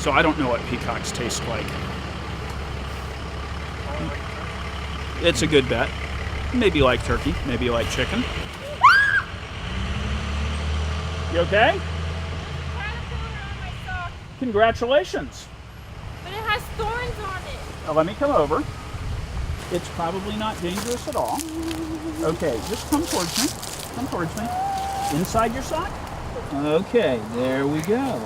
So I don't know what peacocks taste like. It's a good bet. Maybe you like turkey, maybe you like chicken. You okay? Congratulations. But it has thorns on it. Now let me come over. It's probably not dangerous at all. Okay, just come towards me. Come towards me. Inside your sock? Okay, there we go.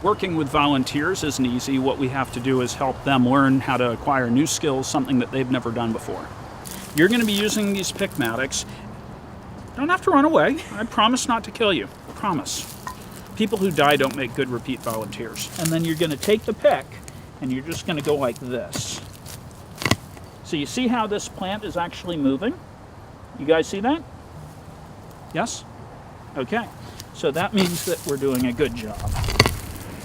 Working with volunteers isn't easy. What we have to do is help them learn how to acquire new skills, something that they've never done before. You're going to be using these Pickmatics. Don't have to run away. I promise not to kill you. I promise. People who die don't make good repeat volunteers. And then you're going to take the pick and you're just going to go like this. So you see how this plant is actually moving? You guys see that? Yes? Okay. So that means that we're doing a good job.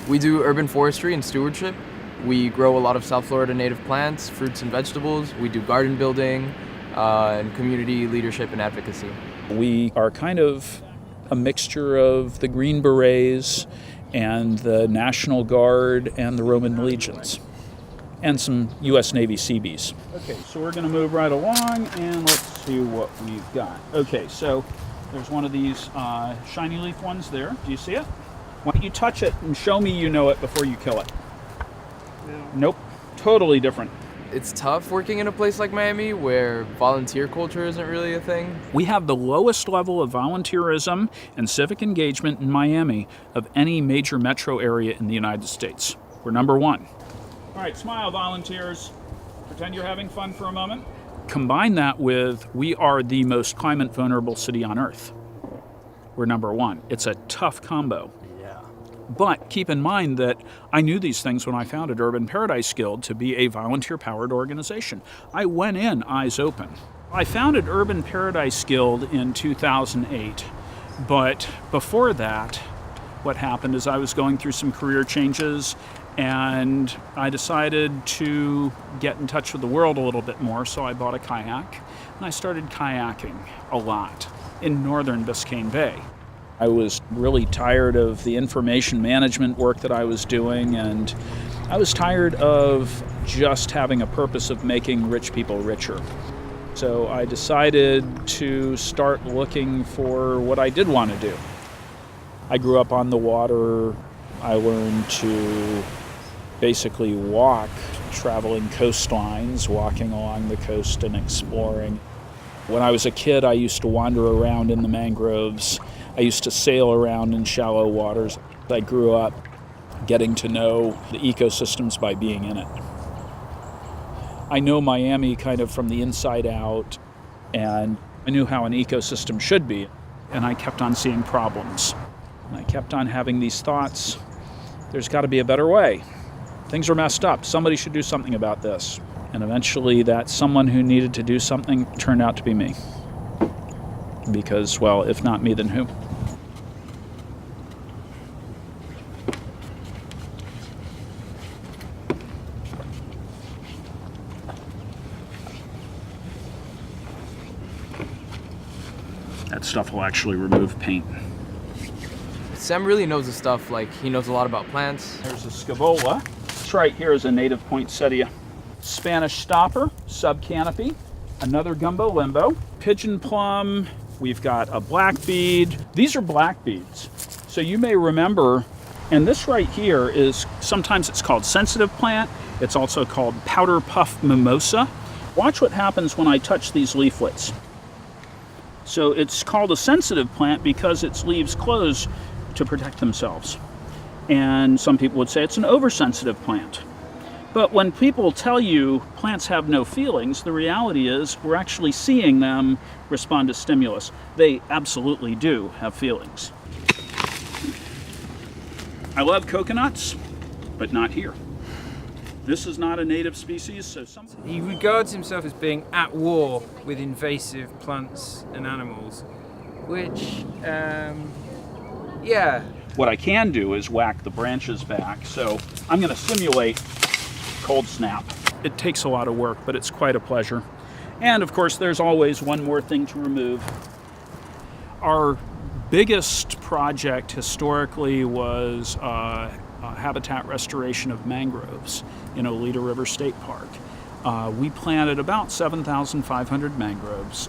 We do urban forestry and stewardship. We grow a lot of South Florida native plants, fruits and vegetables. We do garden building and community leadership and advocacy. We are kind of a mixture of the Green Berets and the National Guard and the Roman legions and some U.S. Navy Seabees. Okay, so we're going to move right along and let's see what we've got. Okay, so there's one of these shiny leaf ones there. Do you see it? Why don't you touch it and show me you know it before you kill it? No. Nope. Totally different. It's tough working in a place like Miami where volunteer culture isn't really a thing. We have the lowest level of volunteerism and civic engagement in Miami of any major metro area in the United States. We're number one. All right, smile, volunteers. Pretend you're having fun for a moment. Combine that with we are the most climate vulnerable city on Earth. We're number one. It's a tough combo. But keep in mind that I knew these things when I founded Urban Paradise Guild to be a volunteer-powered organization. I went in eyes open. I founded Urban Paradise Guild in 2008, but before that, what happened is I was going through some career changes and I decided to get in touch with the world a little bit more, so I bought a kayak and I started kayaking a lot in northern Biscayne Bay. I was really tired of the information management work that I was doing, and I was tired of just having a purpose of making rich people richer. So I decided to start looking for what I did want to do. I grew up on the water. I learned to basically walk, traveling coastlines, walking along the coast and exploring. When I was a kid, I used to wander around in the mangroves. I used to sail around in shallow waters. I grew up getting to know the ecosystems by being in it. I know Miami kind of from the inside out, and I knew how an ecosystem should be, and I kept on seeing problems. And I kept on having these thoughts, there's got to be a better way. Things are messed up. Somebody should do something about this. And eventually that someone who needed to do something turned out to be me. Because, well, if not me, then who? That stuff will actually remove paint. Sam really knows his stuff, like he knows a lot about plants. There's a scaevola. This right here is a native poinsettia. Spanish stopper, subcanopy, another gumbo limbo, pigeon plum. We've got a black bead. These are black beads. So you may remember, and this right here is, sometimes it's called sensitive plant. It's also called powder puff mimosa. Watch what happens when I touch these leaflets. So it's called a sensitive plant because its leaves close to protect themselves. And some people would say it's an oversensitive plant. But when people tell you plants have no feelings, the reality is we're actually seeing them respond to stimulus. They absolutely do have feelings. I love coconuts, but not here. This is not a native species, so He regards himself as being at war with invasive plants and animals, which, yeah. What I can do is whack the branches back, so I'm going to simulate cold snap. It takes a lot of work, but it's quite a pleasure. And of course, there's always one more thing to remove. Our biggest project historically was habitat restoration of mangroves in Oleta River State Park. We planted about 7,500 mangroves.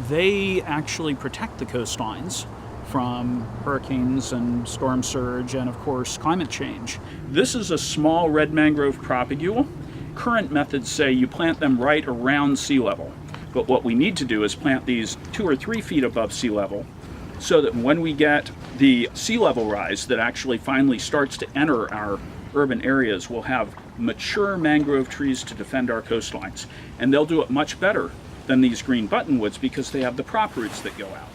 They actually protect the coastlines from hurricanes and storm surge and, of course, climate change. This is a small red mangrove propagule. Current methods say you plant them right around sea level. But what we need to do is plant these 2 or 3 feet above sea level so that when we get the sea level rise that actually finally starts to enter our urban areas, we'll have mature mangrove trees to defend our coastlines. And they'll do it much better than these green buttonwoods because they have the prop roots that go out.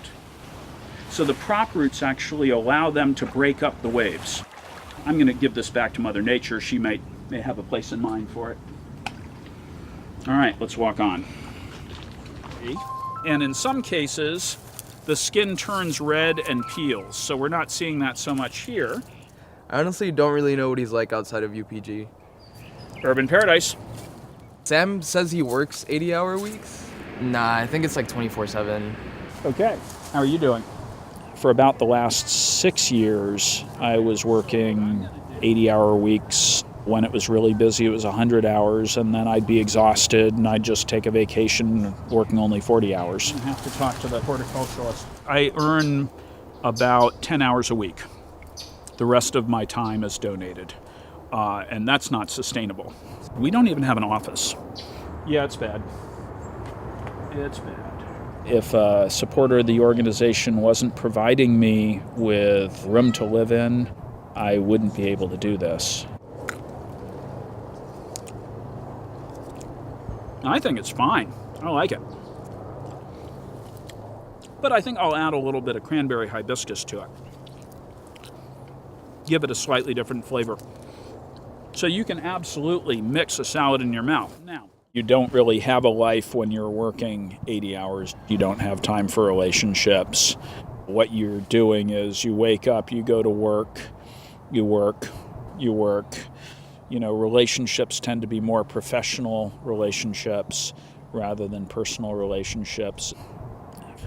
So the prop roots actually allow them to break up the waves. I'm going to give this back to Mother Nature. She may have a place in mind for it. All right, let's walk on. And in some cases, the skin turns red and peels, so we're not seeing that so much here. I honestly don't really know what he's like outside of UPG. Urban Paradise. Sam says he works 80-hour weeks? Nah, I think it's like 24/7. Okay. How are you doing? For about the last 6 years, I was working 80-hour weeks. When it was really busy, it was 100 hours, and then I'd be exhausted, and I'd just take a vacation working only 40 hours. I have to talk to the horticulturalist. I earn about 10 hours a week. The rest of my time is donated, and that's not sustainable. We don't even have an office. Yeah, it's bad. It's bad. If a supporter of the organization wasn't providing me with room to live in, I wouldn't be able to do this. I think it's fine. I like it. But I think I'll add a little bit of cranberry hibiscus to it. Give it a slightly different flavor. So you can absolutely mix a salad in your mouth. Now, you don't really have a life when you're working 80 hours. You don't have time for relationships. What you're doing is you wake up, you go to work, you work. You know, relationships tend to be more professional relationships rather than personal relationships.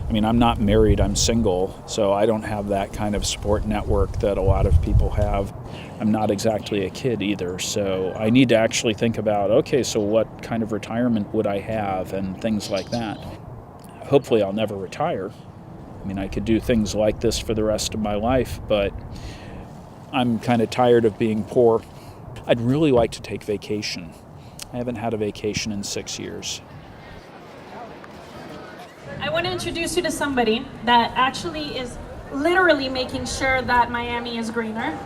I mean, I'm not married, I'm single, so I don't have that kind of support network that a lot of people have. I'm not exactly a kid either, so I need to actually think about, okay, so what kind of retirement would I have and things like that. Hopefully I'll never retire. I mean, I could do things like this for the rest of my life, but I'm kind of tired of being poor. I'd really like to take vacation. I haven't had a vacation in 6 years. I want to introduce you to somebody that actually is literally making sure that Miami is greener.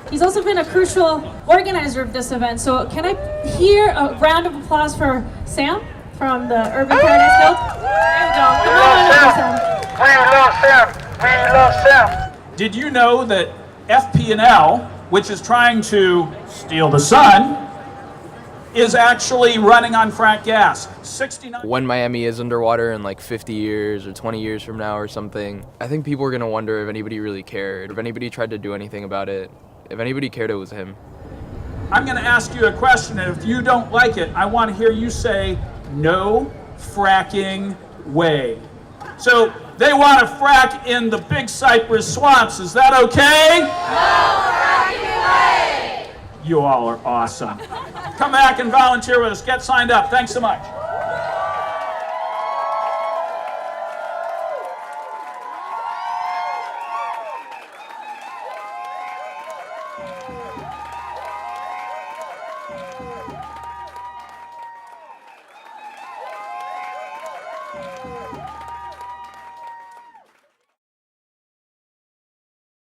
He's also been a crucial organizer of this event. So can I hear a round of applause for Sam from the Urban Paradise Guild? There we go. Come on, Sam. We love Sam. We love Sam. Did you know that FP&L, which is trying to steal the sun, is actually running on frack gas? 69. When Miami is underwater in like 50 years or 20 years from now or something, I think people are going to wonder if anybody really cared, if anybody tried to do anything about it. If anybody cared, it was him. I'm going to ask you a question, and if you don't like it, I want to hear you say, no fracking way. So they want to frack in the Big Cypress swamps. Is that okay? No fracking way! You all are awesome. Come back and volunteer with us. Get signed up. Thanks so much.